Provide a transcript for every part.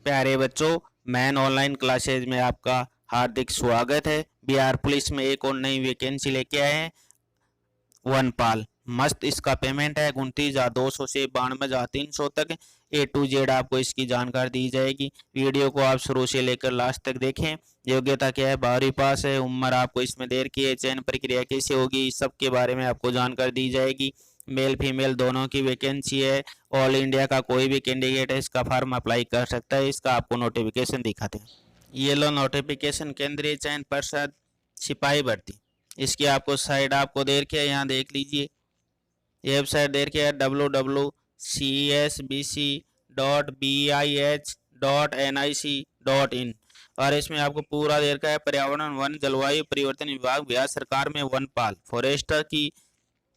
प्यारे बच्चों, man online classes में आपका हार्दिक स्वागत है। बिहार पुलिस में एक और नई वैकेंसी लेके आए हैं, वनपाल। मस्त इसका पेमेंट है 29,200 से 92,300 तक। A to Z आपको इसकी जानकारी दी जाएगी। वीडियो को आप शुरू से लेकर लास्ट तक देखें। योग्यता क्या है, 12वीं पास है। उम्र आपको इसमें देर की है। चयन प्रक्रिया कैसे होगी, इस सब के बारे में आपको जानकारी दी जाएगी। मेल फीमेल दोनों की वैकेंसी है। ऑल इंडिया का कोई भी कैंडिडेट है इसका फॉर्म अप्लाई कर सकता है। इसका आपको नोटिफिकेशन दिखाते हैं। ये लो नोटिफिकेशन, केंद्रीय चयन परिषद सिपाही भर्ती। इसकी आपको साइट आपको दे रखी है, यहाँ देख लीजिए। ये वेबसाइट दे रखी है www.csbc.bih.nic.in और इसमें आपको पूरा दे रखा है पर्यावरण वन जलवायु परिवर्तन विभाग बिहार सरकार में वनपाल फॉरेस्टर की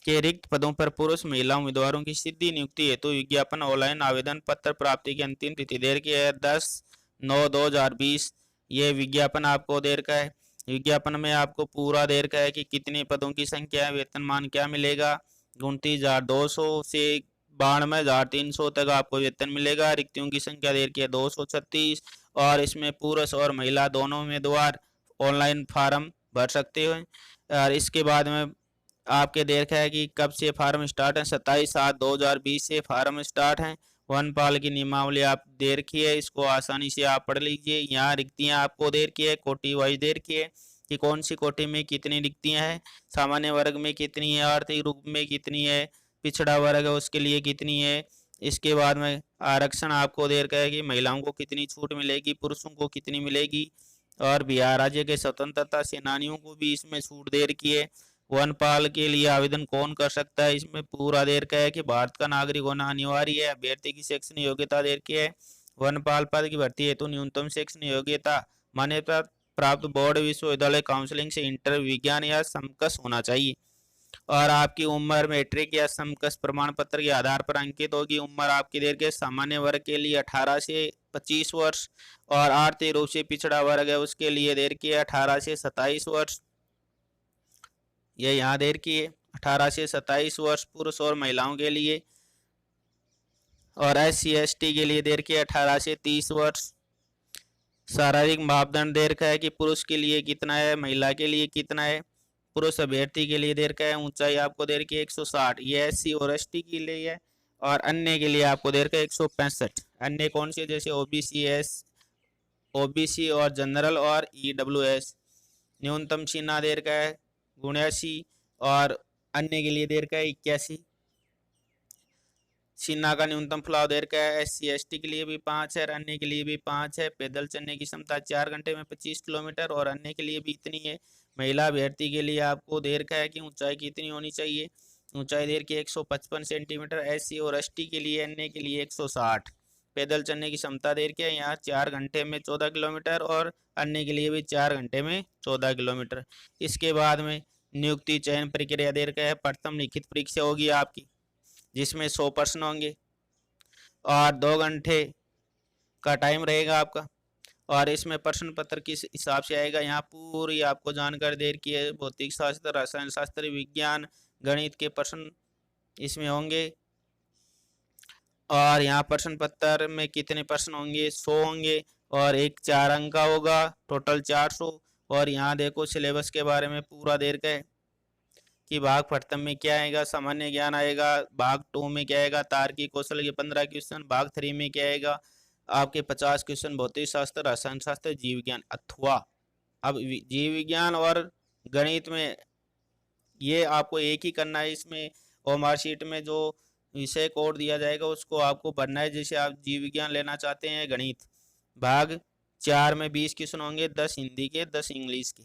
के रिक्त पदों पर पुरुष महिला उम्मीदवारों की सीधी नियुक्ति हेतु विज्ञापन ऑनलाइन आवेदन पत्र प्राप्ति की अंतिम तिथि दे रखी है 10/9/2020। ये विज्ञापन आपको दे रखा है। विज्ञापन में आपको पूरा दे रखा है कि कितने पदों की संख्या है, वेतनमान क्या मिलेगा। 29,200 से 92,300 तक आपको वेतन मिलेगा। रिक्तियों की संख्या दे रखी है 236 और इसमें पुरुष और महिला दोनों उम्मीदवार ऑनलाइन फार्म भर सकते हैं। और इसके बाद में आपके दे रखा है कि कब से फार्म स्टार्ट है, 27/7/2020 से फार्म स्टार्ट है। वनपाल की नियमावली आप दे रखी है, इसको आसानी से आप पढ़ लीजिए। यहाँ रिक्तियाँ आपको दे रखी है, कोटि वाइज दे रखी है कि कौन सी कोटि में कितनी रिक्तियाँ हैं, सामान्य वर्ग में कितनी है, आर्थिक रूप में कितनी है, पिछड़ा वर्ग है उसके लिए कितनी है। इसके बाद में आरक्षण आपको दे रखा है कि महिलाओं को कितनी छूट मिलेगी, पुरुषों को कितनी मिलेगी। और बिहार राज्य के स्वतंत्रता सेनानियों को भी इसमें छूट दे रखी है। वनपाल के लिए आवेदन कौन कर सकता है, इसमें पूरा दे रखा है कि भारत का नागरिक होना अनिवार्य है। अभ्यर्थी की शैक्षणिक योग्यता दे रखी है। वनपाल पद की भर्ती हेतु न्यूनतम शैक्षणिक योग्यता मान्यता प्राप्त बोर्ड विश्वविद्यालय काउंसलिंग से इंटर विज्ञान या समकक्ष होना चाहिए। और आपकी उम्र मैट्रिक या समकक्ष प्रमाण पत्र के आधार पर अंकित होगी। उम्र आपकी देर के सामान्य वर्ग के लिए 18 से 25 वर्ष और आर्थिक रूप से पिछड़ा वर्ग है उसके लिए देर की है 18 से 27 वर्ष। ये यहाँ देर की है 18 से 27 वर्ष पुरुष और महिलाओं के लिए। और SC ST के लिए देर की है 18 से 30 वर्ष। शारीरिक मापदंड दे रखा है कि पुरुष के लिए कितना है, महिला के लिए कितना है। पुरुष अभ्यर्थी के लिए दे रखा है ऊंचाई आपको दे रखी है 160, ये SC और ST के लिए है। और अन्य के लिए आपको दे रखा है 165। अन्य कौन से, जैसे OBC और जनरल और EWS। न्यूनतम सीमा दे रखा है 79 और अन्य के लिए दे रखा है 81। सीना का न्यूनतम फैलाव दे रखा है। SC ST के लिए भी 5 है और अन्य के लिए भी 5 है। पैदल चलने की क्षमता 4 घंटे में 25 किलोमीटर और अन्य के लिए भी इतनी है। महिला अभ्यर्थी के लिए आपको दे रखा है कि ऊंचाई कितनी होनी चाहिए। ऊंचाई दे रखी है 155 सेंटीमीटर SC और ST के लिए, अन्य के लिए 160। पैदल चलने की क्षमता दे रखी है यहाँ 4 घंटे में 14 किलोमीटर और अन्य के लिए भी 4 घंटे में 14 किलोमीटर। इसके बाद में नियुक्ति चयन प्रक्रिया दे रखा है। प्रथम लिखित परीक्षा होगी आपकी जिसमें 100 प्रश्न होंगे और 2 घंटे का टाइम रहेगा आपका। और इसमें प्रश्न पत्र किस हिसाब से आएगा, यहाँ पूरी आपको जानकारी दे रखी है। भौतिक शास्त्र, रसायन शास्त्र, विज्ञान, गणित के प्रश्न इसमें होंगे। और यहाँ प्रश्न पत्र में कितने प्रश्न होंगे, 100 होंगे और एक 4 अंक का होगा, टोटल 400। और यहाँ देखो सिलेबस के बारे में पूरा दे रखा है कि भाग प्रथम में क्या आएगा, सामान्य ज्ञान आएगा। भाग 2 में क्या आएगा, तार्किक कौशल के 15 क्वेश्चन। भाग 3 में क्या आएगा आपके 50 क्वेश्चन, भौतिक शास्त्र, रसायन शास्त्र, जीव विज्ञान। अथवा अब जीव विज्ञान और गणित में ये आपको एक ही करना है। इसमें और मार्कशीट में जो विषय कोड दिया जाएगा उसको आपको भरना है। जैसे आप जीव विज्ञान लेना चाहते हैं, गणित भाग 4 में 20 क्वेश्चन होंगे, 10 हिंदी के, 10 इंग्लिश के।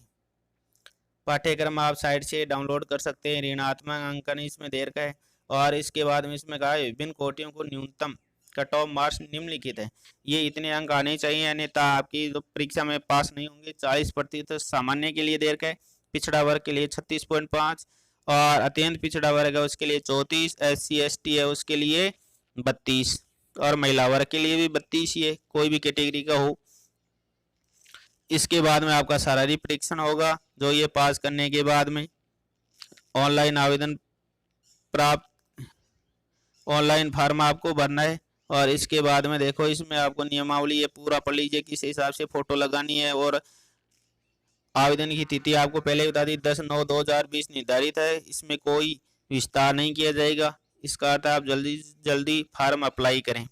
पाठ्यक्रम आप साइट से डाउनलोड कर सकते हैं। ऋणात्मक अंकन इसमें दे रखा है। और इसके बाद में इसमें कहा है विभिन्न कोटियों को न्यूनतम कट ऑफ मार्क्स निम्नलिखित है। ये इतने अंक आने चाहिए, अन्यथा आपकी जो परीक्षा में पास नहीं होंगे। 40% सामान्य के लिए दे रखा है। पिछड़ा वर्ग के लिए 36.5 और अत्यंत पिछड़ा वर्ग है उसके लिए 34, SC ST है उसके लिए 32 और महिला वर्ग के लिए भी 32 ही है, कोई भी कैटेगरी का हो। इसके बाद में आपका शारीरिक परीक्षण होगा, जो ये पास करने के बाद में ऑनलाइन आवेदन प्राप्त, ऑनलाइन फॉर्म आपको भरना है और इसके बाद में देखो इसमें आपको नियमावली ये पूरा पढ़ लीजिए किस हिसाब से फोटो लगानी है। और आवेदन की तिथि आपको पहले ही बता दी 10/9/2020 निर्धारित है, इसमें कोई विस्तार नहीं किया जाएगा। इसका अर्थ है आप जल्दी जल्दी फार्म अप्लाई करें।